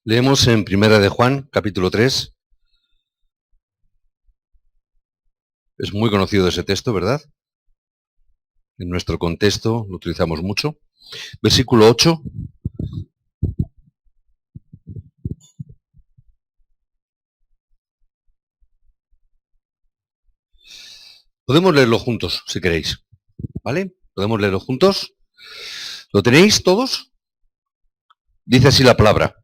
Leemos en Primera de Juan, capítulo 3. Es muy conocido ese texto, ¿verdad? En nuestro contexto lo utilizamos mucho. Versículo 8. Podemos leerlo juntos, si queréis. ¿Vale? ¿Podemos leerlo juntos? ¿Lo tenéis todos? Dice así la palabra.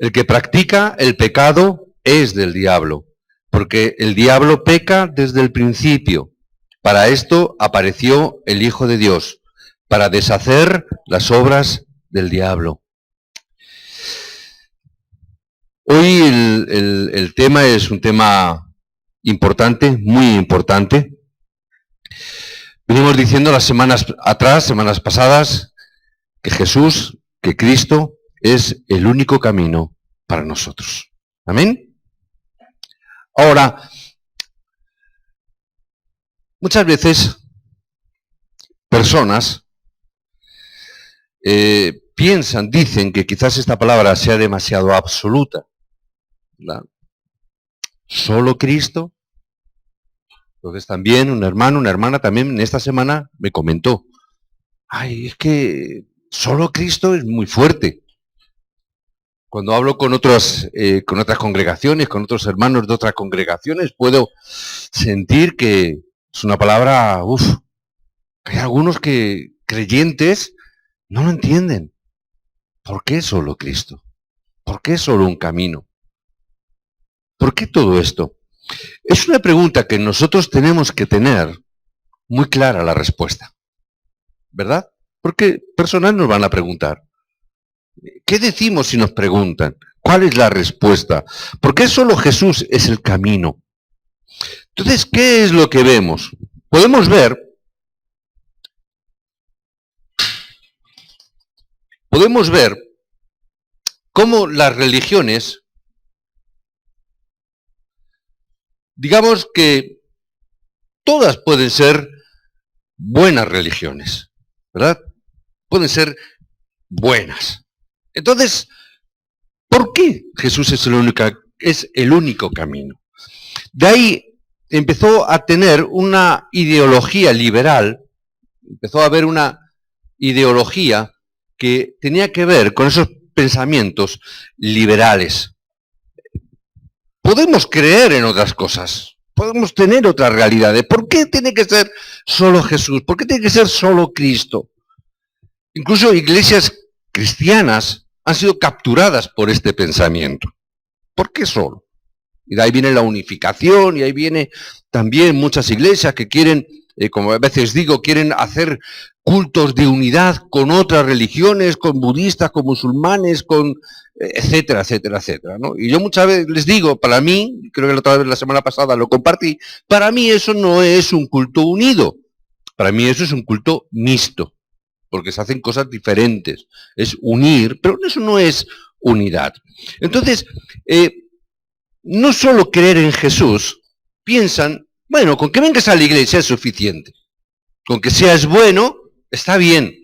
El que practica el pecado es del diablo, porque el diablo peca desde el principio. Para esto apareció el Hijo de Dios, para deshacer las obras del diablo. Hoy el tema es un tema importante, muy importante. Venimos diciendo las semanas pasadas, que Jesús, que Cristo, es el único camino para nosotros. ¿Amén? Ahora, muchas veces personas piensan, dicen que quizás esta palabra sea demasiado absoluta, ¿verdad? Solo Cristo. Entonces también un hermano, una hermana también en esta semana me comentó, es que solo Cristo es muy fuerte. Cuando hablo con otras congregaciones, con otros hermanos de otras congregaciones, puedo sentir que es una palabra, hay algunos que creyentes no lo entienden. ¿Por qué solo Cristo? ¿Por qué solo un camino? ¿Por qué todo esto? Es una pregunta que nosotros tenemos que tener muy clara la respuesta, ¿verdad? Porque personas nos van a preguntar. ¿Qué decimos si nos preguntan? ¿Cuál es la respuesta? ¿Por qué solo Jesús es el camino? Entonces, ¿qué es lo que vemos? Podemos ver cómo las religiones, digamos que todas pueden ser buenas religiones, ¿verdad? Pueden ser buenas. Entonces, ¿por qué Jesús es el único camino? De ahí empezó a tener una ideología liberal, empezó a haber una ideología que tenía que ver con esos pensamientos liberales. Podemos creer en otras cosas, podemos tener otras realidades. ¿Por qué tiene que ser solo Jesús? ¿Por qué tiene que ser solo Cristo? Incluso iglesias cristianas han sido capturadas por este pensamiento. ¿Por qué solo? Y de ahí viene la unificación, y ahí viene también muchas iglesias que quieren, como a veces digo, quieren hacer cultos de unidad con otras religiones, con budistas, con musulmanes, con etcétera, etcétera, etcétera, ¿no? Y yo muchas veces les digo, para mí, creo que la otra vez la semana pasada lo compartí, para mí eso no es un culto unido, para mí eso es un culto mixto, porque se hacen cosas diferentes, es unir, pero eso no es unidad. Entonces, no solo creer en Jesús, piensan, bueno, con que vengas a la iglesia es suficiente, con que seas bueno, está bien.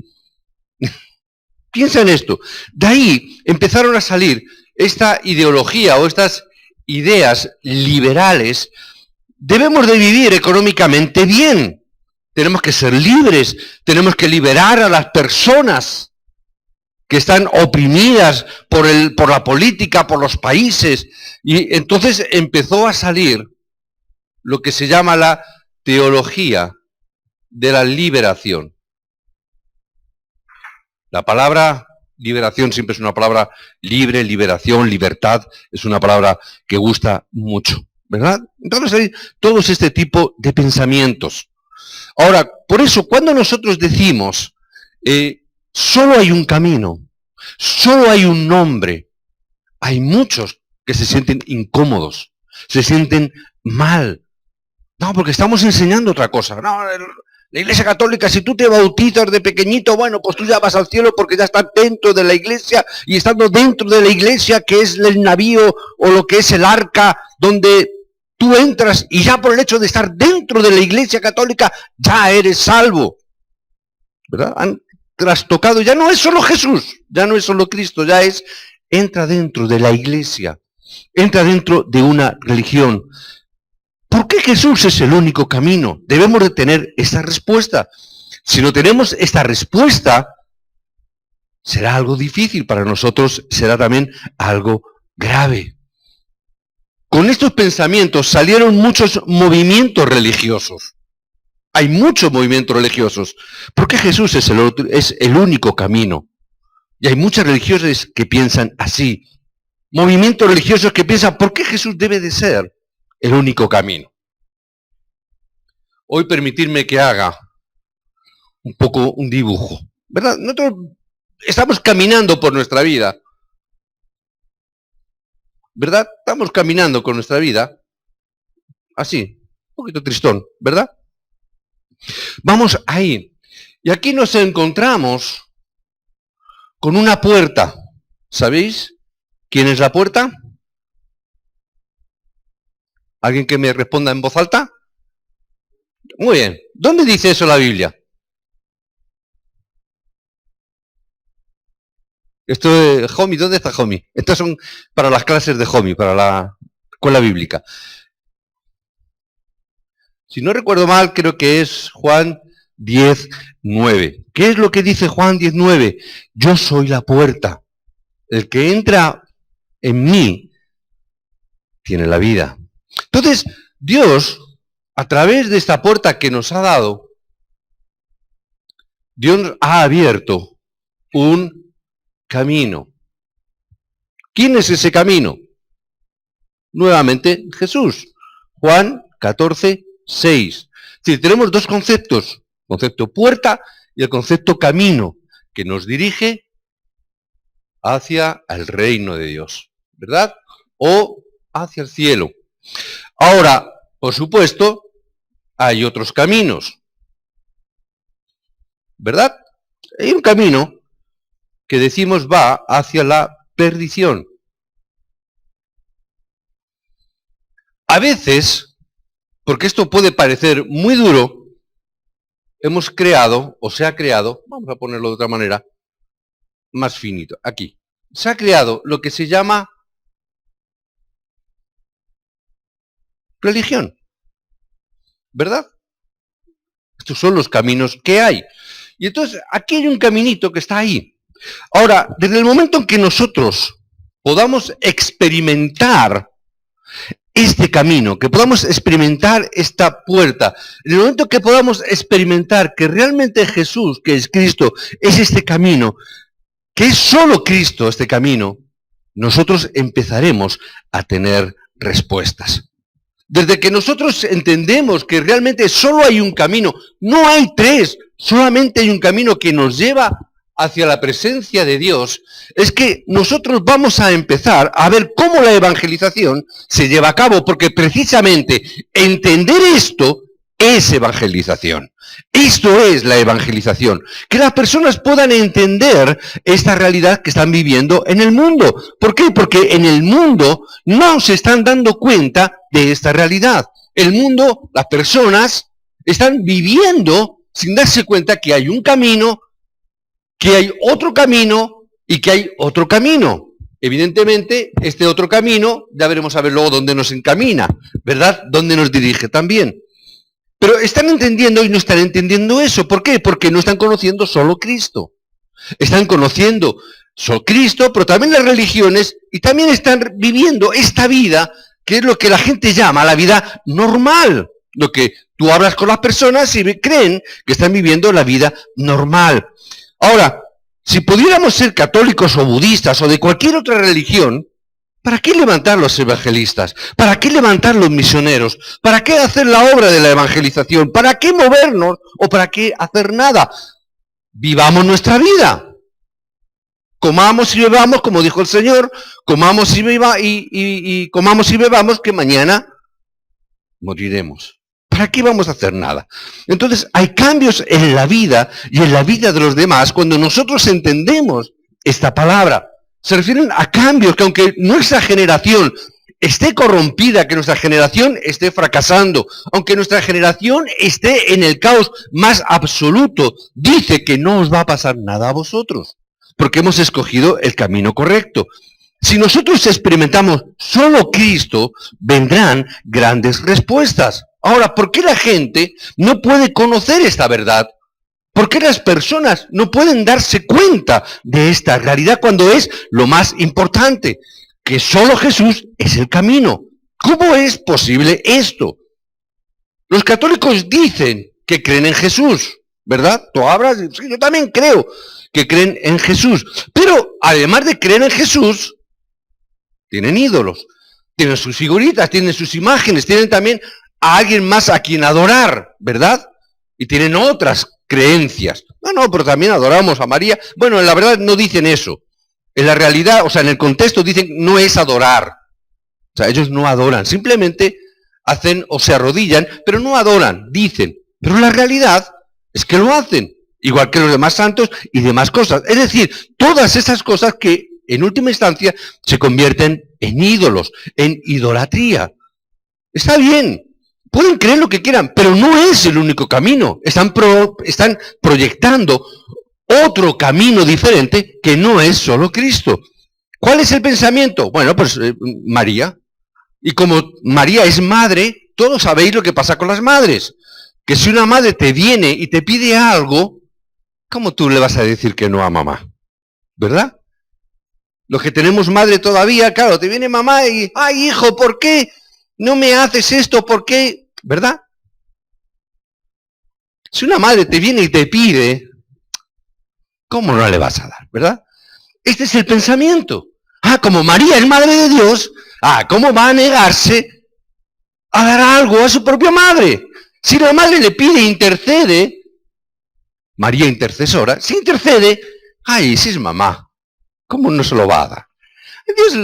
Piensa en esto. De ahí empezaron a salir esta ideología o estas ideas liberales. Debemos de vivir económicamente bien. Tenemos que ser libres. Tenemos que liberar a las personas que están oprimidas por la política, por los países. Y entonces empezó a salir lo que se llama la teología de la liberación. La palabra liberación siempre es una palabra libre, liberación, libertad, es una palabra que gusta mucho, ¿verdad? Entonces hay todos este tipo de pensamientos. Ahora, por eso, cuando nosotros decimos, solo hay un camino, solo hay un nombre, hay muchos que se sienten incómodos, se sienten mal. No, porque estamos enseñando otra cosa. No, la Iglesia Católica, si tú te bautizas de pequeñito, bueno, pues tú ya vas al cielo porque ya estás dentro de la Iglesia, y estando dentro de la Iglesia, que es el navío o lo que es el arca, donde tú entras y ya por el hecho de estar dentro de la Iglesia Católica, ya eres salvo. ¿Verdad? Han trastocado, ya no es solo Jesús, ya no es solo Cristo, ya es entra dentro de la iglesia, entra dentro de una religión. ¿Por qué Jesús es el único camino? Debemos de tener esta respuesta. Si no tenemos esta respuesta, será algo difícil para nosotros, será también algo grave. Con estos pensamientos salieron muchos movimientos religiosos. Hay muchos movimientos religiosos. ¿Por qué Jesús es el único camino? Y hay muchas religiones que piensan así. Movimientos religiosos que piensan, ¿por qué Jesús debe de ser el único camino? Hoy permitirme que haga un poco un dibujo, ¿verdad? Nosotros estamos caminando por nuestra vida, ¿verdad? Estamos caminando con nuestra vida, así, un poquito tristón, ¿verdad? Vamos ahí, y aquí nos encontramos con una puerta. ¿Sabéis quién es la puerta? ¿Alguien que me responda en voz alta? Muy bien. ¿Dónde dice eso la Biblia? Esto de Jomi, ¿dónde está Jomi? Estas son para las clases de Jomi, para la escuela bíblica. Si no recuerdo mal, creo que es Juan 10:9. ¿Qué es lo que dice Juan 10:9? Yo soy la puerta. El que entra en mí tiene la vida. Entonces, Dios, a través de esta puerta que nos ha dado, Dios ha abierto un camino. ¿Quién es ese camino? Nuevamente, Jesús. Juan 14:6. Es decir, tenemos dos conceptos. El concepto puerta y el concepto camino, que nos dirige hacia el reino de Dios, ¿verdad? O hacia el cielo. Ahora, por supuesto, hay otros caminos, ¿verdad? Hay un camino que decimos va hacia la perdición. A veces, porque esto puede parecer muy duro, hemos creado, o se ha creado, vamos a ponerlo de otra manera, más finito, aquí. Se ha creado lo que se llama religión, ¿verdad? Estos son los caminos que hay. Y entonces, aquí hay un caminito que está ahí. Ahora, desde el momento en que nosotros podamos experimentar este camino, que podamos experimentar esta puerta, en el momento que podamos experimentar que realmente Jesús, que es Cristo, es este camino, que es solo Cristo este camino, nosotros empezaremos a tener respuestas. Desde que nosotros entendemos que realmente solo hay un camino, no hay tres, solamente hay un camino que nos lleva hacia la presencia de Dios, es que nosotros vamos a empezar a ver cómo la evangelización se lleva a cabo, porque precisamente entender esto es evangelización. Esto es la evangelización, que las personas puedan entender esta realidad que están viviendo en el mundo. ¿Por qué? Porque en el mundo no se están dando cuenta de esta realidad. El mundo, las personas, están viviendo sin darse cuenta que hay un camino, que hay otro camino y que hay otro camino. Evidentemente, este otro camino, ya veremos a ver luego dónde nos encamina, ¿verdad? Dónde nos dirige también. Pero están entendiendo y no están entendiendo eso. ¿Por qué? Porque no están conociendo solo Cristo. Están conociendo solo Cristo, pero también las religiones, y también están viviendo esta vida, que es lo que la gente llama la vida normal. Lo que tú hablas con las personas y creen que están viviendo la vida normal. Ahora, si pudiéramos ser católicos o budistas o de cualquier otra religión, ¿para qué levantar los evangelistas? ¿Para qué levantar los misioneros? ¿Para qué hacer la obra de la evangelización? ¿Para qué movernos o para qué hacer nada? Vivamos nuestra vida. Comamos y bebamos, como dijo el Señor, comamos y comamos y bebamos, que mañana moriremos. ¿Para qué vamos a hacer nada? Entonces, hay cambios en la vida y en la vida de los demás cuando nosotros entendemos esta palabra. Se refieren a cambios que aunque nuestra generación esté corrompida, que nuestra generación esté fracasando, aunque nuestra generación esté en el caos más absoluto, dice que no os va a pasar nada a vosotros, porque hemos escogido el camino correcto. Si nosotros experimentamos solo Cristo, vendrán grandes respuestas. Ahora, ¿por qué la gente no puede conocer esta verdad? ¿Por qué las personas no pueden darse cuenta de esta realidad cuando es lo más importante? Que solo Jesús es el camino. ¿Cómo es posible esto? Los católicos dicen que creen en Jesús, ¿verdad? Tú hablas, yo también creo que creen en Jesús. Pero además de creer en Jesús, tienen ídolos, tienen sus figuritas, tienen sus imágenes, tienen también a alguien más a quien adorar, ¿verdad? Y tienen otras creencias. No, pero también adoramos a María. Bueno, en la verdad no dicen eso. En la realidad, o sea, en el contexto dicen no es adorar. O sea, ellos no adoran, simplemente hacen o se arrodillan, pero no adoran, dicen. Pero la realidad es que lo hacen, igual que los demás santos y demás cosas. Es decir, todas esas cosas que en última instancia se convierten en ídolos, en idolatría. Está bien, pueden creer lo que quieran, pero no es el único camino. Están proyectando otro camino diferente que no es solo Cristo. ¿Cuál es el pensamiento? Bueno, pues María. Y como María es madre, todos sabéis lo que pasa con las madres. Que si una madre te viene y te pide algo, ¿cómo tú le vas a decir que no a mamá? ¿Verdad? Los que tenemos madre todavía, claro, te viene mamá y, ay hijo, ¿por qué no me haces esto? ¿Por qué? ¿Verdad? Si una madre te viene y te pide, ¿cómo no le vas a dar? ¿Verdad? Este es el pensamiento. Como María es madre de Dios, ¿cómo va a negarse a dar algo a su propia madre? Si la madre le pide e intercede, María intercesora, si intercede, si es mamá, ¿cómo no se lo va a dar? Dios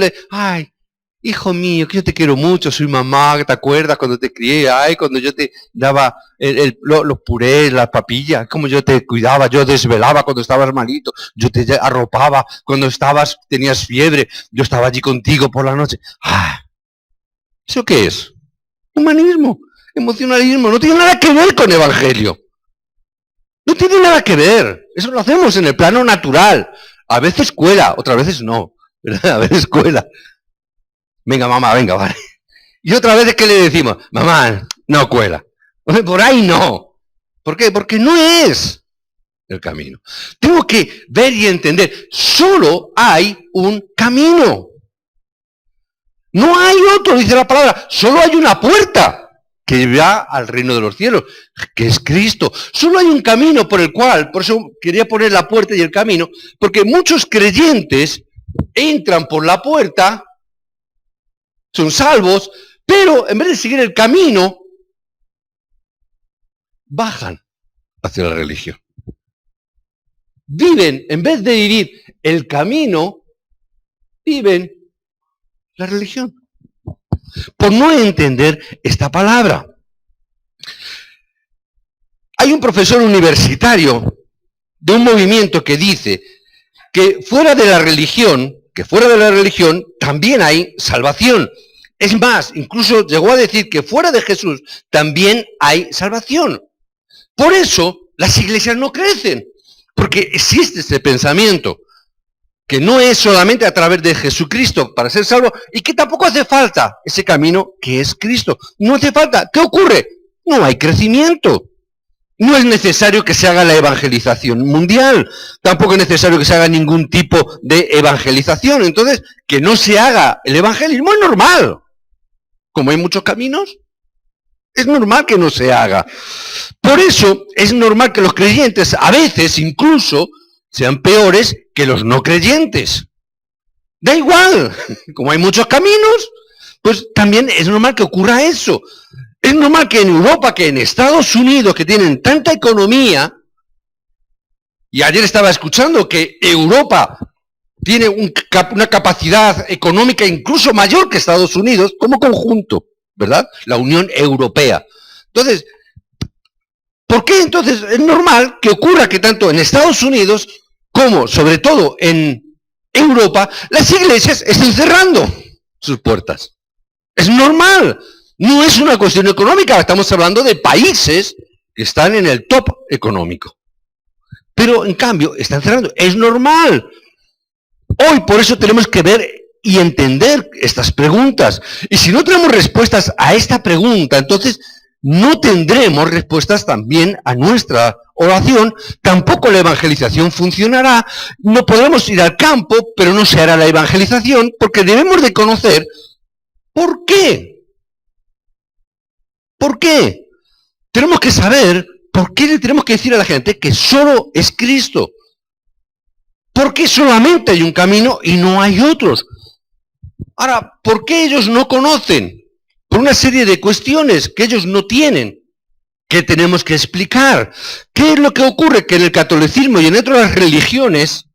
hijo mío, que yo te quiero mucho, soy mamá, ¿te acuerdas cuando te crié? Cuando yo te daba los purés, las papillas, como yo te cuidaba, yo desvelaba cuando estabas malito, yo te arropaba cuando tenías fiebre, yo estaba allí contigo por la noche. ¿Eso qué es? Humanismo, emocionalismo, no tiene nada que ver con evangelio. No tiene nada que ver. Eso lo hacemos en el plano natural. A veces cuela, otras veces no. ¿Verdad? A veces cuela. Venga, mamá, venga, vale. Y otra vez, ¿qué le decimos? Mamá, no cuela. Por ahí no. ¿Por qué? Porque no es el camino. Tengo que ver y entender. Solo hay un camino. No hay otro, dice la palabra. Solo hay una puerta que va al reino de los cielos, que es Cristo. Solo hay un camino por el cual, por eso quería poner la puerta y el camino, porque muchos creyentes entran por la puerta, son salvos, pero en vez de seguir el camino, bajan hacia la religión. Viven, en vez de vivir el camino, viven la religión. Por no entender esta palabra. Hay un profesor universitario de un movimiento que dice que fuera de la religión también hay salvación. Es más, incluso llegó a decir que fuera de Jesús también hay salvación. Por eso las iglesias no crecen, porque existe este pensamiento, que no es solamente a través de Jesucristo para ser salvo, y que tampoco hace falta ese camino que es Cristo. No hace falta. ¿Qué ocurre? No hay crecimiento. No es necesario que se haga la evangelización mundial. Tampoco es necesario que se haga ningún tipo de evangelización. Entonces, que no se haga el evangelismo es normal. Como hay muchos caminos, es normal que no se haga. Por eso es normal que los creyentes a veces incluso sean peores que los no creyentes. Da igual, como hay muchos caminos, pues también es normal que ocurra eso. Es normal que en Europa, que en Estados Unidos, que tienen tanta economía, y ayer estaba escuchando que Europa tiene una capacidad económica incluso mayor que Estados Unidos como conjunto, ¿verdad? La Unión Europea. Entonces, ¿por qué entonces es normal que ocurra que tanto en Estados Unidos como, sobre todo, en Europa, las iglesias estén cerrando sus puertas? Es normal. No es una cuestión económica. Estamos hablando de países que están en el top económico. Pero, en cambio, están cerrando. Es normal. Hoy, por eso, tenemos que ver y entender estas preguntas. Y si no tenemos respuestas a esta pregunta, entonces no tendremos respuestas también a nuestra oración, tampoco la evangelización funcionará, no podremos ir al campo, pero no se hará la evangelización, porque debemos de conocer por qué. ¿Por qué? Tenemos que saber por qué le tenemos que decir a la gente que solo es Cristo. ¿Por qué solamente hay un camino y no hay otros? Ahora, ¿por qué ellos no conocen? Por una serie de cuestiones que ellos no tienen, que tenemos que explicar. ¿Qué es lo que ocurre? Que en el catolicismo y en otras religiones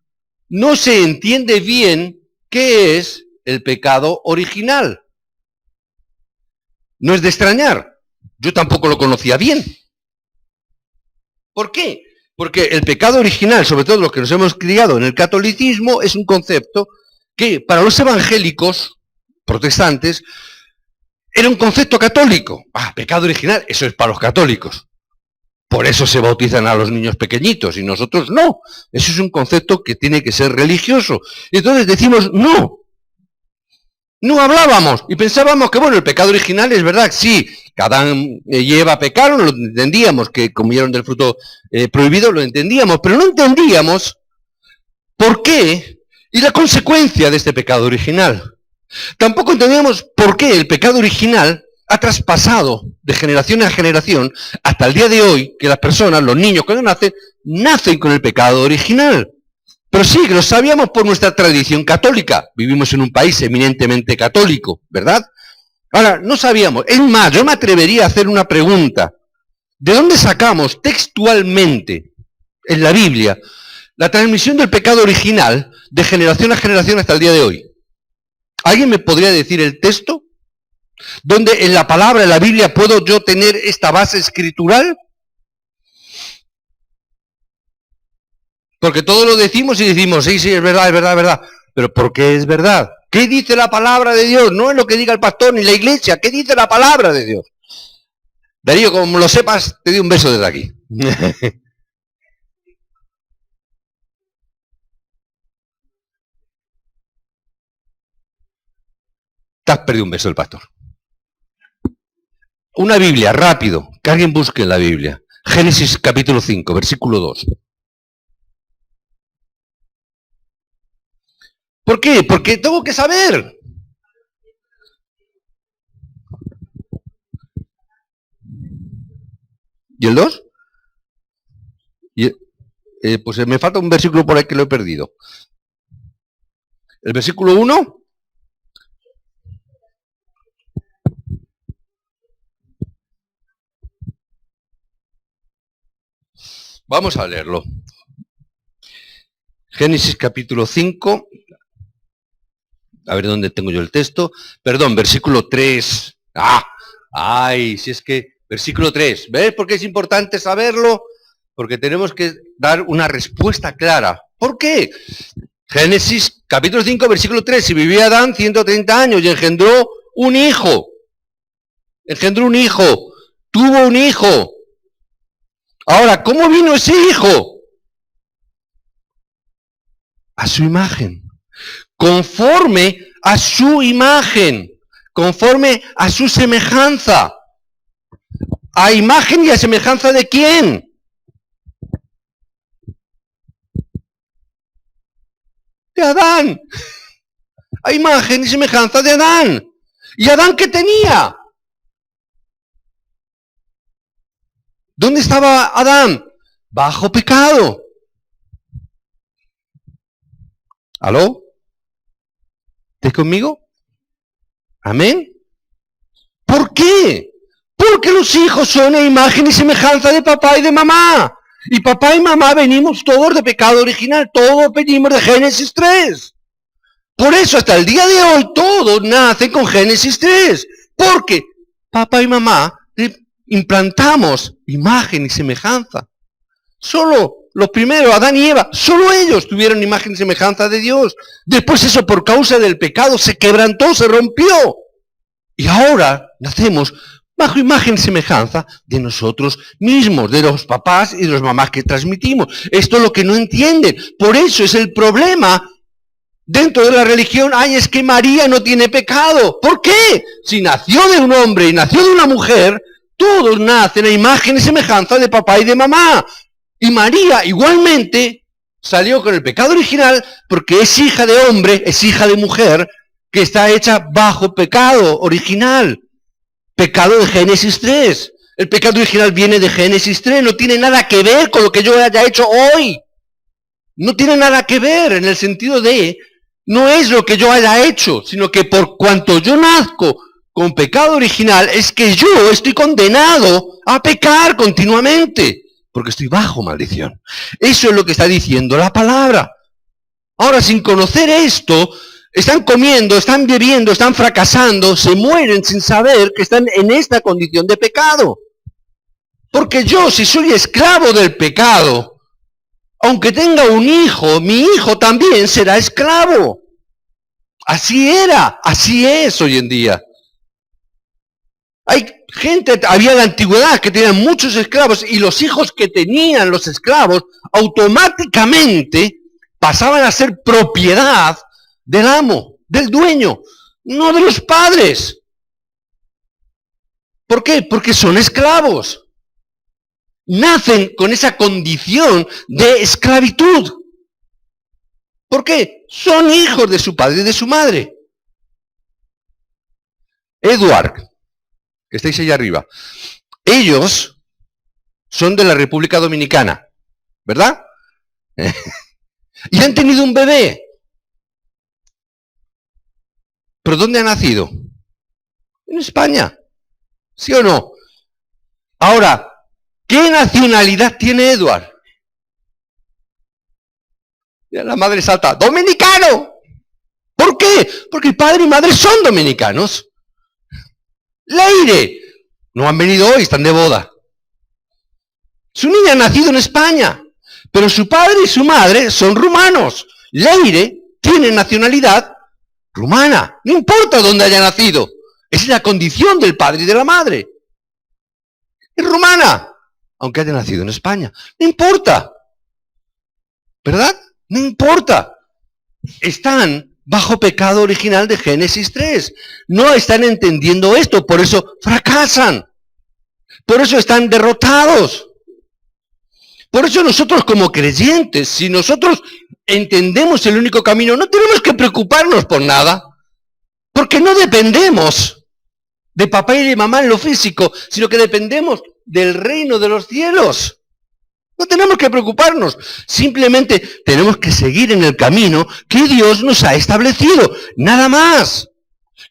no se entiende bien qué es el pecado original. No es de extrañar. Yo tampoco lo conocía bien. ¿Por qué? Porque el pecado original, sobre todo los que nos hemos criado en el catolicismo, es un concepto que para los evangélicos protestantes era un concepto católico. Pecado original, eso es para los católicos. Por eso se bautizan a los niños pequeñitos y nosotros no. Eso es un concepto que tiene que ser religioso. Y entonces decimos no. No hablábamos y pensábamos que, bueno, el pecado original es verdad, sí, que Adán y Eva pecaron, lo entendíamos, que comieron del fruto prohibido, lo entendíamos, pero no entendíamos por qué y la consecuencia de este pecado original. Tampoco entendíamos por qué el pecado original ha traspasado de generación a generación hasta el día de hoy, que las personas, los niños cuando nacen con el pecado original. Pero sí, que lo sabíamos por nuestra tradición católica. Vivimos en un país eminentemente católico, ¿verdad? Ahora, no sabíamos. Es más, yo me atrevería a hacer una pregunta. ¿De dónde sacamos textualmente en la Biblia la transmisión del pecado original de generación a generación hasta el día de hoy? ¿Alguien me podría decir el texto? ¿Dónde en la palabra, en la Biblia, puedo yo tener esta base escritural? Porque todo lo decimos y decimos, sí, es verdad, es verdad, es verdad. Pero ¿por qué es verdad? ¿Qué dice la palabra de Dios? No es lo que diga el pastor ni la iglesia. ¿Qué dice la palabra de Dios? Darío, como lo sepas, te doy un beso desde aquí. Te has perdido un beso del pastor. Una Biblia, rápido, que alguien busque en la Biblia. Génesis capítulo 5, versículo 2. ¿Por qué? Porque tengo que saber. ¿Y el 2? Pues me falta un versículo por ahí que lo he perdido. ¿El versículo 1? Vamos a leerlo. Génesis capítulo 5. A ver dónde tengo yo el texto. Perdón, versículo 3. Si es que versículo 3. ¿Ves por qué es importante saberlo? Porque tenemos que dar una respuesta clara. ¿Por qué? Génesis capítulo 5, versículo 3. Y vivía Adán 130 años y engendró un hijo. Engendró un hijo. Tuvo un hijo. Ahora, ¿cómo vino ese hijo? A su imagen. Conforme a su imagen. Conforme a su semejanza. ¿A imagen y a semejanza de quién? De Adán. A imagen y semejanza de Adán. ¿Y Adán qué tenía? ¿Dónde estaba Adán? Bajo pecado. ¿Aló? ¿Estás conmigo? ¿Amén? ¿Por qué? Porque los hijos son a imagen y semejanza de papá y de mamá. Y papá y mamá venimos todos de pecado original. Todos venimos de Génesis 3. Por eso hasta el día de hoy todos nacen con Génesis 3. Porque papá y mamá implantamos imagen y semejanza. Solo los primeros, Adán y Eva, solo ellos tuvieron imagen y semejanza de Dios. Después eso por causa del pecado se quebrantó, se rompió. Y ahora nacemos bajo imagen y semejanza de nosotros mismos, de los papás y de las mamás que transmitimos. Esto es lo que no entienden. Por eso es el problema dentro de la religión, es que María no tiene pecado. ¿Por qué? Si nació de un hombre y nació de una mujer, todos nacen a imagen y semejanza de papá y de mamá. Y María igualmente salió con el pecado original porque es hija de hombre, es hija de mujer, que está hecha bajo pecado original. Pecado de Génesis 3. El pecado original viene de Génesis 3, no tiene nada que ver con lo que yo haya hecho hoy. No tiene nada que ver en el sentido de, no es lo que yo haya hecho, sino que por cuanto yo nazco con pecado original, es que yo estoy condenado a pecar continuamente, porque estoy bajo maldición. Eso es lo que está diciendo la palabra. Ahora, sin conocer esto, están comiendo, están bebiendo, están fracasando, se mueren sin saber que están en esta condición de pecado. Porque yo, si soy esclavo del pecado, aunque tenga un hijo, mi hijo también será esclavo. Así era, así es hoy en día. Hay gente, había en la antigüedad que tenían muchos esclavos y los hijos que tenían los esclavos automáticamente pasaban a ser propiedad del amo, del dueño, no de los padres. ¿Por qué? Porque son esclavos. Nacen con esa condición de esclavitud. ¿Por qué? Son hijos de su padre y de su madre. Edward, que estáis ahí arriba, ellos son de la República Dominicana, ¿verdad? Y han tenido un bebé. ¿Pero dónde ha nacido? En España, ¿sí o no? Ahora, ¿qué nacionalidad tiene Edward? Y la madre salta, ¡dominicano! ¿Por qué? Porque el padre y madre son dominicanos. Leire, no han venido hoy, están de boda. Su niña ha nacido en España, pero su padre y su madre son rumanos. Leire tiene nacionalidad rumana, no importa dónde haya nacido. Esa es la condición del padre y de la madre. Es rumana, aunque haya nacido en España. No importa. ¿Verdad? No importa. Están bajo pecado original de Génesis 3. No están entendiendo esto, por eso fracasan. Por eso están derrotados. Por eso nosotros como creyentes, si nosotros entendemos el único camino, no tenemos que preocuparnos por nada. Porque no dependemos de papá y de mamá en lo físico, sino que dependemos del reino de los cielos. No tenemos que preocuparnos, simplemente tenemos que seguir en el camino que Dios nos ha establecido, nada más.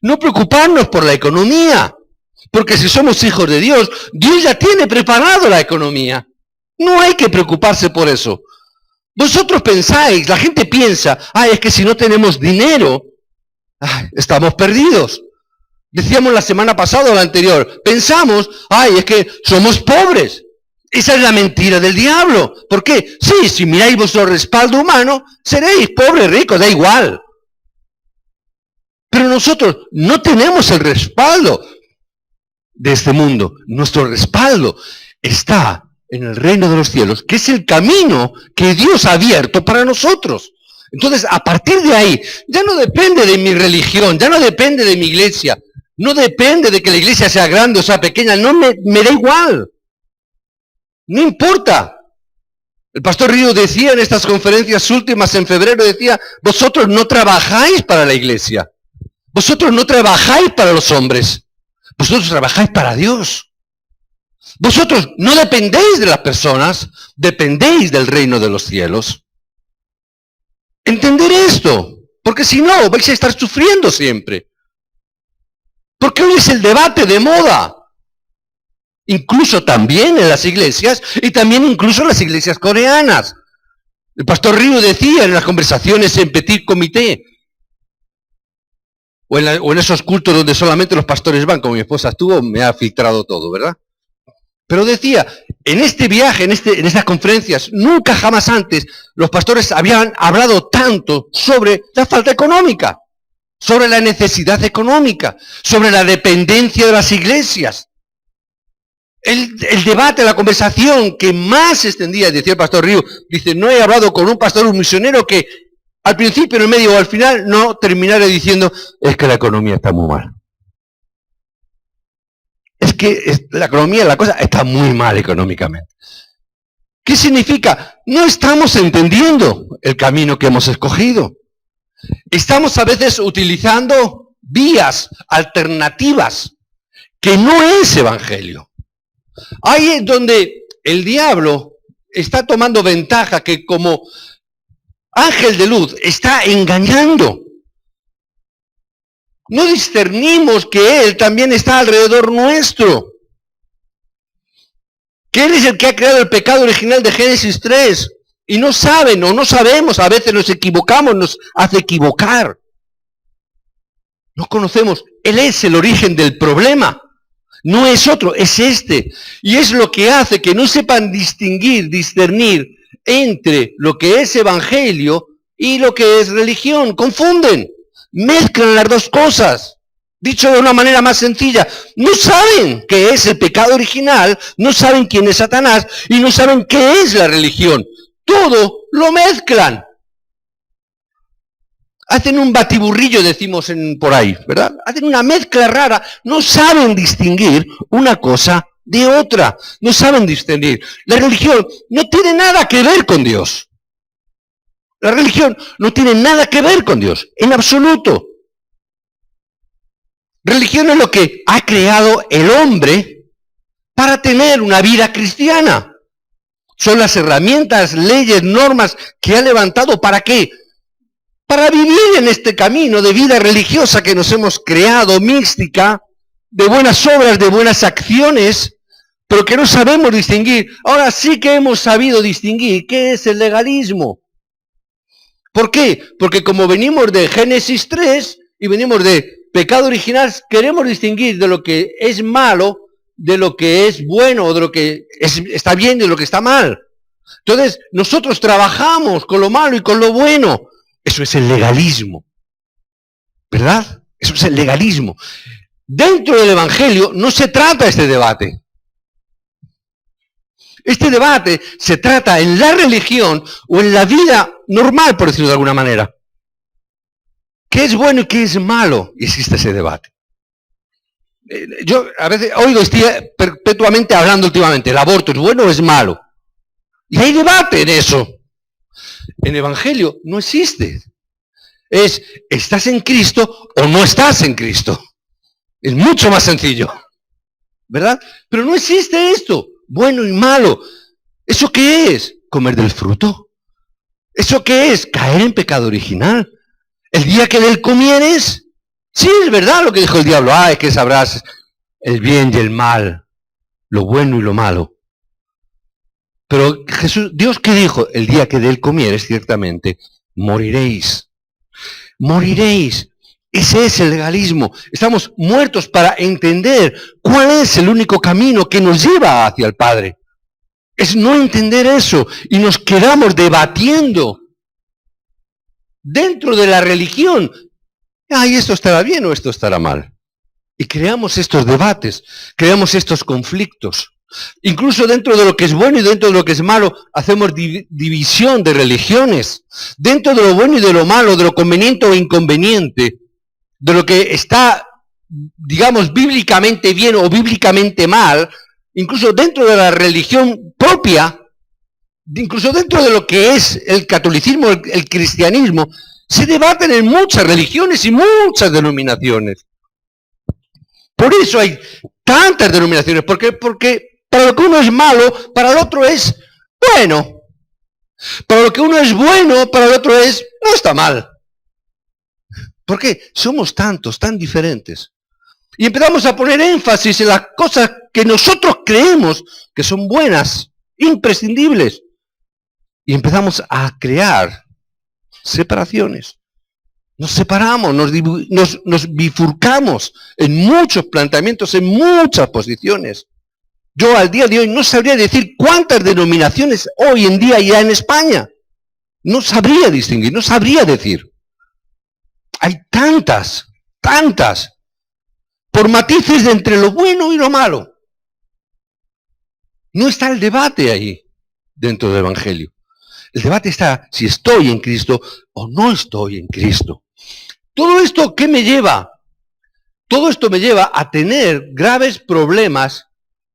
No preocuparnos por la economía, porque si somos hijos de Dios, Dios ya tiene preparado la economía. No hay que preocuparse por eso. Vosotros pensáis, la gente piensa, es que si no tenemos dinero, estamos perdidos. Decíamos la semana pasada o la anterior, pensamos, es que somos pobres. Esa es la mentira del diablo. ¿Por qué? Sí, si miráis vuestro respaldo humano, seréis pobres, ricos, da igual. Pero nosotros no tenemos el respaldo de este mundo. Nuestro respaldo está en el reino de los cielos, que es el camino que Dios ha abierto para nosotros. Entonces, a partir de ahí, ya no depende de mi religión, ya no depende de mi iglesia, no depende de que la iglesia sea grande o sea pequeña, no me da igual. No importa. El pastor Río decía en estas conferencias últimas en febrero, decía, vosotros no trabajáis para la iglesia. Vosotros no trabajáis para los hombres. Vosotros trabajáis para Dios. Vosotros no dependéis de las personas, dependéis del reino de los cielos. Entender esto, porque si no, vais a estar sufriendo siempre. Porque hoy es el debate de moda. Incluso también en las iglesias y también incluso en las iglesias coreanas. El pastor Río decía en las conversaciones en Petit Comité, o en esos cultos donde solamente los pastores van, como mi esposa estuvo, me ha filtrado todo, ¿verdad? Pero decía, en este viaje, en estas conferencias, nunca jamás antes los pastores habían hablado tanto sobre la falta económica, sobre la necesidad económica, sobre la dependencia de las iglesias. El debate, la conversación que más se extendía, decía el pastor Río, dice, no he hablado con un pastor, un misionero que al principio, en el medio o al final, no terminaré diciendo, es que la economía está muy mal. Es que la economía, la cosa está muy mal económicamente. ¿Qué significa? No estamos entendiendo el camino que hemos escogido. Estamos a veces utilizando vías alternativas que no es evangelio. Ahí es donde el diablo está tomando ventaja, que como ángel de luz está engañando. No discernimos que Él también está alrededor nuestro. Que Él es el que ha creado el pecado original de Génesis 3. Y no saben o no sabemos, a veces nos equivocamos, nos hace equivocar. No conocemos. Él es el origen del problema. No es otro, es este. Y es lo que hace que no sepan discernir entre lo que es evangelio y lo que es religión. Confunden. Mezclan las dos cosas. Dicho de una manera más sencilla, no saben qué es el pecado original, no saben quién es Satanás y no saben qué es la religión. Todo lo mezclan. Hacen un batiburrillo, decimos por ahí, ¿verdad? Hacen una mezcla rara. No saben distinguir una cosa de otra. No saben distinguir. La religión no tiene nada que ver con Dios. La religión no tiene nada que ver con Dios, en absoluto. Religión es lo que ha creado el hombre para tener una vida cristiana. Son las herramientas, leyes, normas que ha levantado. ¿Para qué? Para vivir en este camino de vida religiosa que nos hemos creado, mística, de buenas obras, de buenas acciones, pero que no sabemos distinguir. Ahora sí que hemos sabido distinguir qué es el legalismo. ¿Por qué? Porque como venimos de Génesis 3 y venimos de pecado original, queremos distinguir de lo que es malo, de lo que es bueno, o de lo que está bien, de lo que está mal. Entonces, nosotros trabajamos con lo malo y con lo bueno. Eso es el legalismo, ¿verdad? Eso es el legalismo. Dentro del Evangelio no se trata este debate. Este debate se trata en la religión o en la vida normal, por decirlo de alguna manera. ¿Qué es bueno y qué es malo? Y existe ese debate. Yo a veces oigo, estoy perpetuamente hablando últimamente, ¿el aborto es bueno o es malo? Y hay debate en eso. En Evangelio no existe. Es, ¿estás en Cristo o no estás en Cristo? Es mucho más sencillo, ¿verdad? Pero no existe esto, bueno y malo. ¿Eso qué es? ¿Comer del fruto? ¿Eso qué es? Caer en pecado original. El día que de él comieres, sí, es verdad lo que dijo el diablo. Es que sabrás el bien y el mal, lo bueno y lo malo. Pero Jesús, Dios, ¿qué dijo? El día que de él comieres, ciertamente, moriréis. Moriréis. Ese es el legalismo. Estamos muertos para entender cuál es el único camino que nos lleva hacia el Padre. Es no entender eso y nos quedamos debatiendo dentro de la religión. Esto estará bien o esto estará mal. Y creamos estos debates, creamos estos conflictos. Incluso dentro de lo que es bueno y dentro de lo que es malo, hacemos división de religiones. Dentro de lo bueno y de lo malo, de lo conveniente o inconveniente, de lo que está, digamos, bíblicamente bien o bíblicamente mal, incluso dentro de la religión propia, incluso dentro de lo que es el catolicismo, el cristianismo, se debaten en muchas religiones y muchas denominaciones. Por eso hay tantas denominaciones, porque para lo que uno es malo, para el otro es bueno. Para lo que uno es bueno, para el otro no está mal. ¿Por qué? Somos tantos, tan diferentes. Y empezamos a poner énfasis en las cosas que nosotros creemos que son buenas, imprescindibles. Y empezamos a crear separaciones. Nos separamos, nos bifurcamos en muchos planteamientos, en muchas posiciones. Yo al día de hoy no sabría decir cuántas denominaciones hoy en día ya en España. No sabría distinguir, no sabría decir. Hay tantas, por matices de entre lo bueno y lo malo. No está el debate ahí, dentro del Evangelio. El debate está si estoy en Cristo o no estoy en Cristo. ¿Todo esto qué me lleva? Todo esto me lleva a tener graves problemas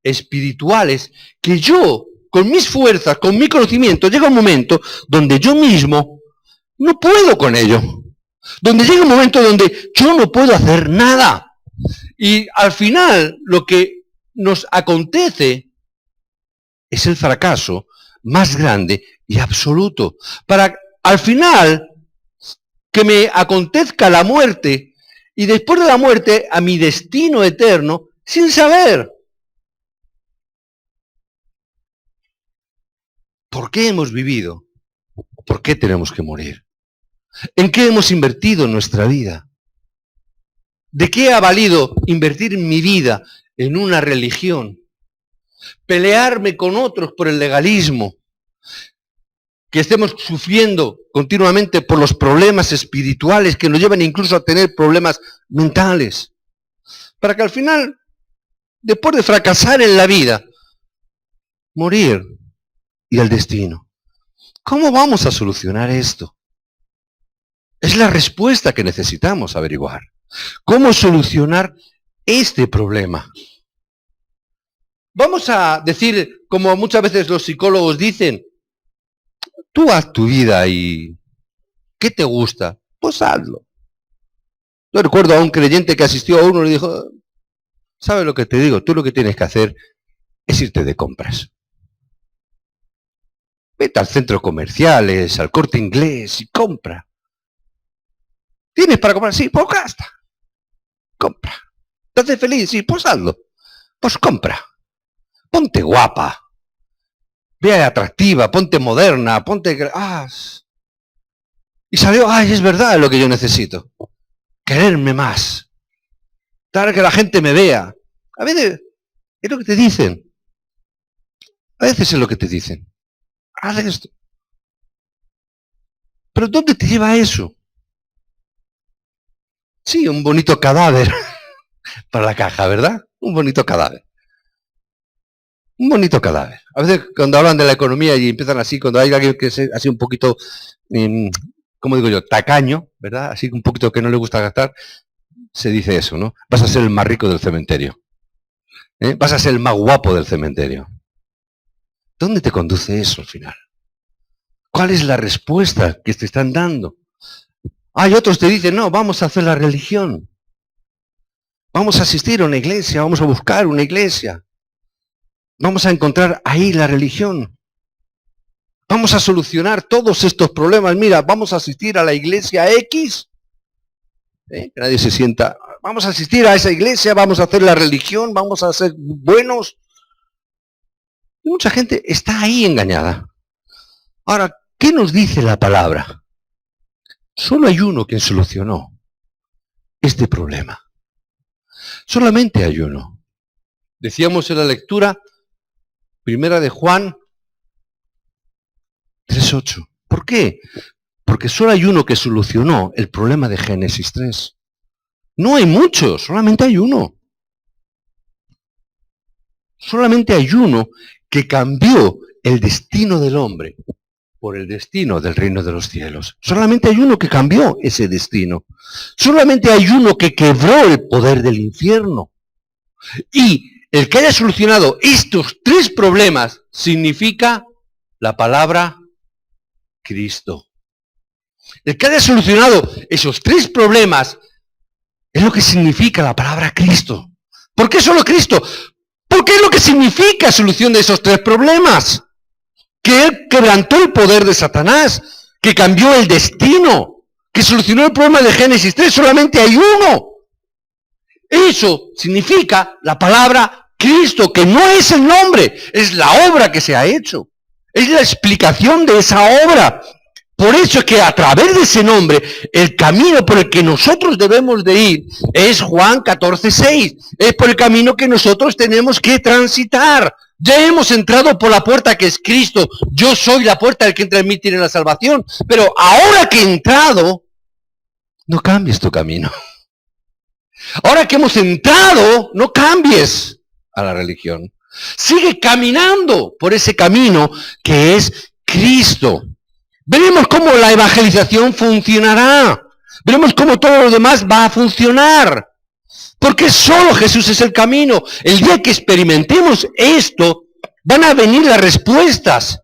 espirituales que yo, con mis fuerzas, con mi conocimiento, llega un momento donde yo mismo no puedo con ello. Donde llega un momento donde yo no puedo hacer nada. Y al final lo que nos acontece es el fracaso más grande y absoluto. Para al final que me acontezca la muerte y después de la muerte a mi destino eterno sin saber por qué hemos vivido, por qué tenemos que morir, en qué hemos invertido nuestra vida, de qué ha valido invertir mi vida en una religión, pelearme con otros por el legalismo, que estemos sufriendo continuamente por los problemas espirituales que nos llevan incluso a tener problemas mentales, para que al final, después de fracasar en la vida, morir y al destino. ¿Cómo vamos a solucionar esto? Es la respuesta que necesitamos averiguar. ¿Cómo solucionar este problema? Vamos a decir, como muchas veces los psicólogos dicen, tú haz tu vida y ¿qué te gusta? Pues hazlo. Yo recuerdo a un creyente que asistió a uno y le dijo, ¿sabes lo que te digo? Tú lo que tienes que hacer es irte de compras. Vete al centro comerciales, al Corte Inglés y compra. ¿Tienes para comprar? Sí, pues gasta. Compra. ¿Te hace feliz? Sí, pues hazlo. Pues compra. Ponte guapa. Ve atractiva, ponte moderna, ponte... Y salió, es verdad lo que yo necesito. Quererme más. Dar que la gente me vea. A veces es lo que te dicen. A veces es lo que te dicen. Haz esto. Pero ¿dónde te lleva eso? Sí, un bonito cadáver para la caja, ¿verdad? Un bonito cadáver. Un bonito cadáver. A veces cuando hablan de la economía y empiezan así, cuando hay alguien que es así un poquito, ¿cómo digo yo? Tacaño, ¿verdad? Así un poquito que no le gusta gastar, se dice eso, ¿no? Vas a ser el más rico del cementerio. Vas a ser el más guapo del cementerio. ¿Dónde te conduce eso al final? ¿Cuál es la respuesta que te están dando? Hay otros que te dicen, no, vamos a hacer la religión. Vamos a asistir a una iglesia, vamos a buscar una iglesia. Vamos a encontrar ahí la religión. Vamos a solucionar todos estos problemas. Mira, vamos a asistir a la iglesia X. Que nadie se sienta. Vamos a asistir a esa iglesia, vamos a hacer la religión, vamos a ser buenos. Y mucha gente está ahí engañada. Ahora, ¿qué nos dice la palabra? Solo hay uno quien solucionó este problema. Solamente hay uno. Decíamos en la lectura, primera de Juan 3:8. ¿Por qué? Porque solo hay uno que solucionó el problema de Génesis 3. No hay muchos, solamente hay uno. Solamente hay uno que cambió el destino del hombre por el destino del reino de los cielos. Solamente hay uno que cambió ese destino. Solamente hay uno que quebró el poder del infierno. Y el que haya solucionado estos tres problemas significa la palabra Cristo. El que haya solucionado esos tres problemas es lo que significa la palabra Cristo. ¿Por qué solo Cristo? Porque es lo que significa solución de esos tres problemas. Que Él quebrantó el poder de Satanás, que cambió el destino, que solucionó el problema de Génesis 3. Solamente hay uno. Eso significa la palabra Cristo, que no es el nombre, es la obra que se ha hecho. Es la explicación de esa obra. Por eso es que a través de ese nombre, el camino por el que nosotros debemos de ir es Juan 14:6. Es por el camino que nosotros tenemos que transitar. Ya hemos entrado por la puerta que es Cristo. Yo soy la puerta del que entra en mí tiene la salvación. Pero ahora que he entrado, no cambies tu camino. Ahora que hemos entrado, no cambies a la religión. Sigue caminando por ese camino que es Cristo. Veremos cómo la evangelización funcionará. Veremos cómo todo lo demás va a funcionar. Porque solo Jesús es el camino. El día que experimentemos esto, van a venir las respuestas.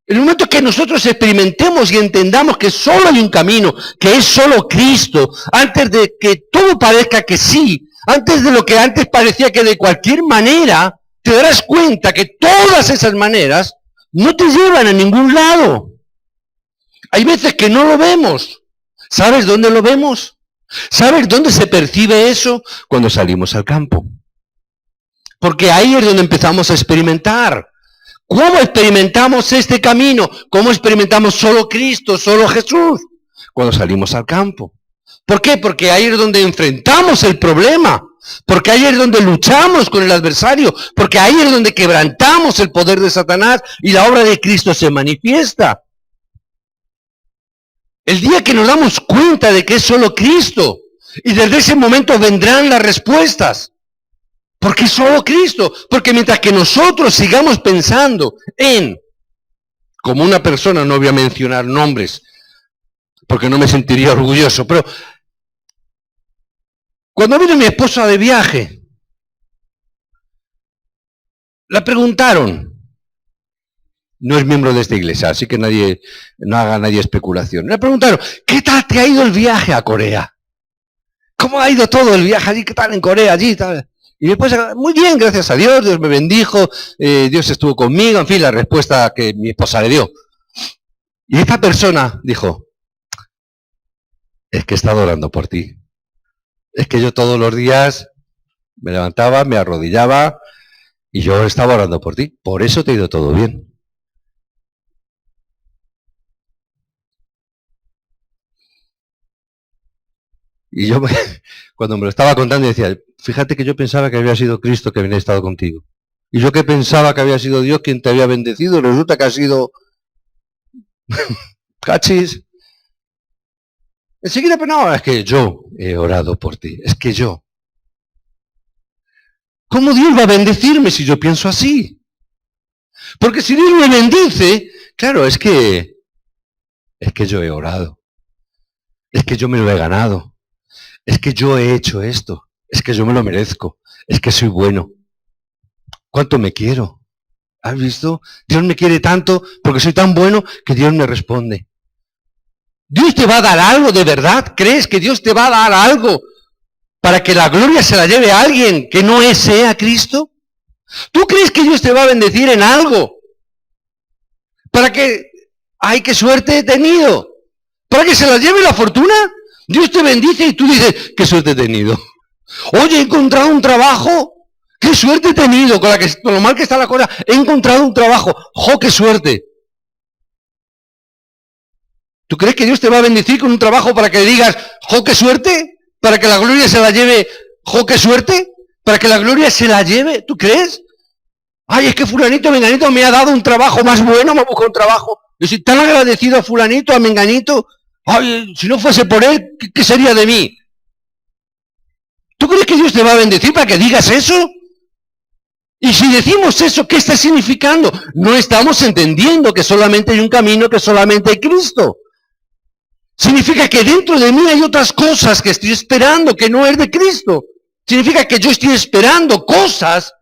El momento que nosotros experimentemos y entendamos que solo hay un camino, que es solo Cristo, antes de que todo parezca que sí, antes de lo que antes parecía que de cualquier manera, te darás cuenta que todas esas maneras no te llevan a ningún lado. Hay veces que no lo vemos. ¿Sabes dónde lo vemos? ¿Sabes dónde se percibe eso? Cuando salimos al campo. Porque ahí es donde empezamos a experimentar. ¿Cómo experimentamos este camino? ¿Cómo experimentamos solo Cristo, solo Jesús? Cuando salimos al campo. ¿Por qué? Porque ahí es donde enfrentamos el problema. Porque ahí es donde luchamos con el adversario. Porque ahí es donde quebrantamos el poder de Satanás y la obra de Cristo se manifiesta. El día que nos damos cuenta de que es solo Cristo, y desde ese momento vendrán las respuestas. Porque es solo Cristo. Porque mientras que nosotros sigamos pensando en, como una persona, no voy a mencionar nombres, porque no me sentiría orgulloso, pero cuando vino mi esposa de viaje, la preguntaron, no es miembro de esta iglesia, así que no haga nadie especulación. Le preguntaron, ¿qué tal te ha ido el viaje a Corea? ¿Cómo ha ido todo el viaje allí? ¿Qué tal en Corea allí? Tal? Y después, muy bien, gracias a Dios, Dios me bendijo, Dios estuvo conmigo, en fin, la respuesta que mi esposa le dio. Y esta persona dijo, es que he estado orando por ti. Es que yo todos los días me levantaba, me arrodillaba y yo estaba orando por ti. Por eso te ha ido todo bien. Y yo, cuando me lo estaba contando, decía, fíjate que yo pensaba que había sido Cristo que había estado contigo. Y yo que pensaba que había sido Dios quien te había bendecido, resulta que ha sido... cachis. Enseguida, pero no, es que yo he orado por ti. Es que yo. ¿Cómo Dios va a bendecirme si yo pienso así? Porque si Dios me bendice, claro, es que yo he orado. Es que yo me lo he ganado. Es que yo he hecho esto. Es que yo me lo merezco. Es que soy bueno. ¿Cuánto me quiero? ¿Has visto? Dios me quiere tanto porque soy tan bueno que Dios me responde. ¿Dios te va a dar algo de verdad? ¿Crees que Dios te va a dar algo para que la gloria se la lleve a alguien que no sea Cristo? ¿Tú crees que Dios te va a bendecir en algo? Para que, ¡ay, qué suerte he tenido! ¿Para que se la lleve la fortuna? Dios te bendice y tú dices, qué suerte he tenido. Oye, he encontrado un trabajo. ¡Qué suerte he tenido! Con lo mal que está la cosa, he encontrado un trabajo. ¡Jo, qué suerte! ¿Tú crees que Dios te va a bendecir con un trabajo para que digas, ¡jo, qué suerte! ¿Para que la gloria se la lleve, ¡jo, qué suerte! ¿Para que la gloria se la lleve? ¿Tú crees? ¡Ay, es que fulanito, menganito me ha dado un trabajo más bueno, me ha buscado un trabajo! Yo soy tan agradecido a fulanito, a menganito. ¡Ay, si no fuese por él, qué sería de mí! ¿Tú crees que Dios te va a bendecir para que digas eso? Y si decimos eso, ¿qué está significando? No estamos entendiendo que solamente hay un camino, que solamente hay Cristo. Significa que dentro de mí hay otras cosas que estoy esperando, que no es de Cristo. Significa que yo estoy esperando cosas,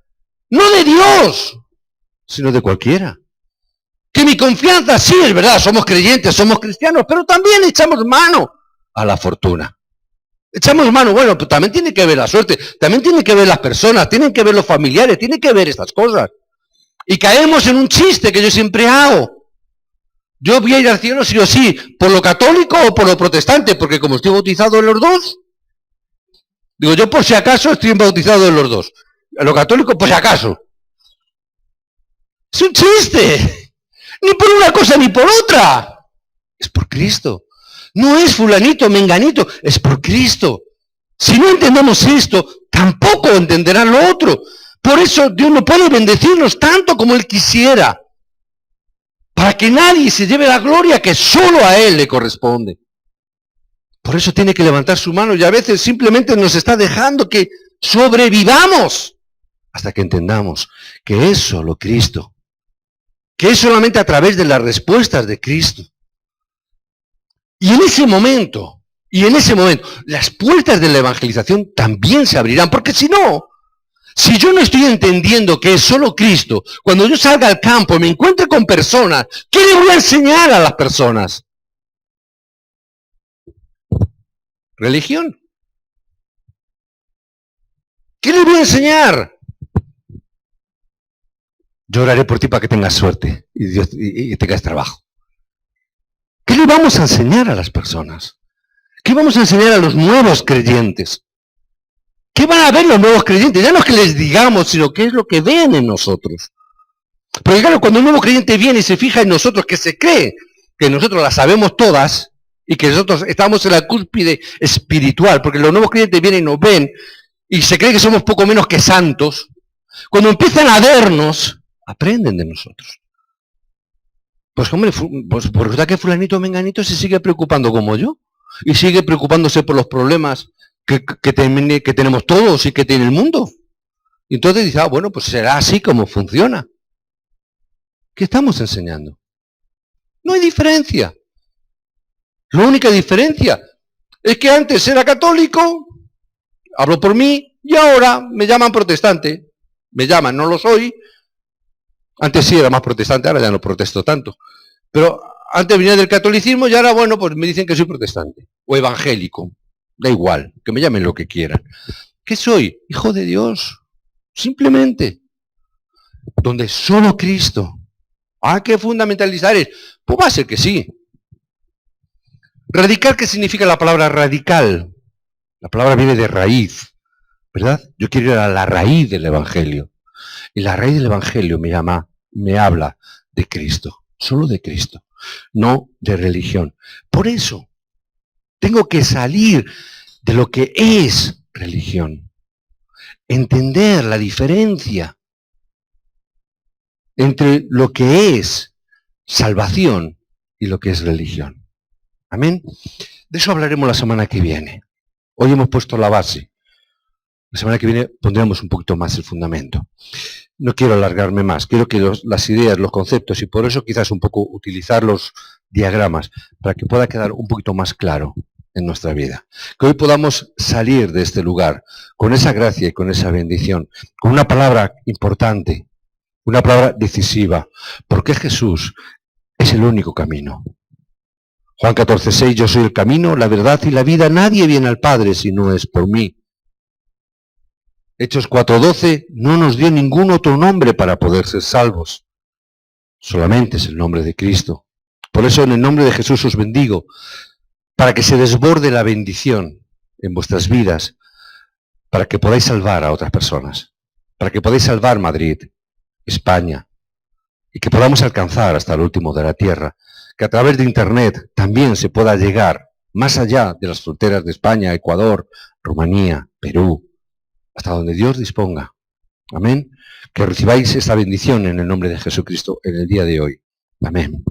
no de Dios, sino de cualquiera. Que mi confianza, sí, es verdad, somos creyentes, somos cristianos, pero también echamos mano a la fortuna. Echamos mano, bueno, pero también tiene que ver la suerte, también tiene que ver las personas, tienen que ver los familiares, tiene que ver estas cosas. Y caemos en un chiste que yo siempre hago. Yo voy a ir al cielo sí o sí, por lo católico o por lo protestante, porque como estoy bautizado en los dos, digo yo por si acaso estoy bautizado en los dos. En lo católico por si acaso. Es un chiste. Ni por una cosa ni por otra. Es por Cristo. No es fulanito, menganito, es por Cristo. Si no entendemos esto, tampoco entenderán lo otro. Por eso Dios no puede bendecirnos tanto como Él quisiera. Para que nadie se lleve la gloria que solo a Él le corresponde. Por eso tiene que levantar su mano y a veces simplemente nos está dejando que sobrevivamos hasta que entendamos que es solo Cristo. que es solamente a través de las respuestas de Cristo. Y en ese momento, las puertas de la evangelización también se abrirán, porque si no, si yo no estoy entendiendo que es solo Cristo, cuando yo salga al campo y me encuentre con personas, ¿qué le voy a enseñar a las personas? Religión. ¿Qué le voy a enseñar? Yo oraré por ti para que tengas suerte y tengas trabajo. ¿Qué le vamos a enseñar a las personas? ¿Qué vamos a enseñar a los nuevos creyentes? ¿Qué van a ver los nuevos creyentes? Ya no es que les digamos, sino qué es lo que ven en nosotros. Porque claro, cuando un nuevo creyente viene y se fija en nosotros, que se cree que nosotros las sabemos todas y que nosotros estamos en la cúspide espiritual, porque los nuevos creyentes vienen y nos ven y se cree que somos poco menos que santos, cuando empiezan a vernos, aprenden de nosotros. Pues hombre, pues resulta que fulanito menganito se sigue preocupando como yo y sigue preocupándose por los problemas que tenemos todos y que tiene el mundo. Y entonces dice, bueno, pues será así como funciona. ¿Qué estamos enseñando? No hay diferencia. La única diferencia es que antes era católico, hablo por mí, y ahora me llaman protestante. Me llaman, no lo soy. Antes sí era más protestante, ahora ya no protesto tanto. Pero antes venía del catolicismo y ahora, bueno, pues me dicen que soy protestante. O evangélico. Da igual, que me llamen lo que quieran. ¿Qué soy? Hijo de Dios. Simplemente. Donde solo Cristo. ¿Hay que fundamentalizar? Pues va a ser que sí. Radical, ¿qué significa la palabra radical? La palabra viene de raíz, ¿verdad? Yo quiero ir a la raíz del Evangelio. Y la raíz del Evangelio me habla de Cristo, solo de Cristo, no de religión. Por eso, tengo que salir de lo que es religión. Entender la diferencia entre lo que es salvación y lo que es religión. Amén. De eso hablaremos la semana que viene. Hoy hemos puesto la base. La semana que viene pondremos un poquito más el fundamento. No quiero alargarme más. Quiero que las ideas, los conceptos, y por eso quizás un poco utilizar los diagramas, para que pueda quedar un poquito más claro en nuestra vida. Que hoy podamos salir de este lugar con esa gracia y con esa bendición, con una palabra importante, una palabra decisiva, porque Jesús es el único camino. Juan 14:6, yo soy el camino, la verdad y la vida, nadie viene al Padre si no es por mí. Hechos 4:12, no nos dio ningún otro nombre para poder ser salvos. Solamente es el nombre de Cristo. Por eso en el nombre de Jesús os bendigo, para que se desborde la bendición en vuestras vidas, para que podáis salvar a otras personas, para que podáis salvar Madrid, España, y que podamos alcanzar hasta el último de la tierra, que a través de Internet también se pueda llegar más allá de las fronteras de España, Ecuador, Rumanía, Perú, hasta donde Dios disponga. Amén. Que recibáis esta bendición en el nombre de Jesucristo en el día de hoy. Amén.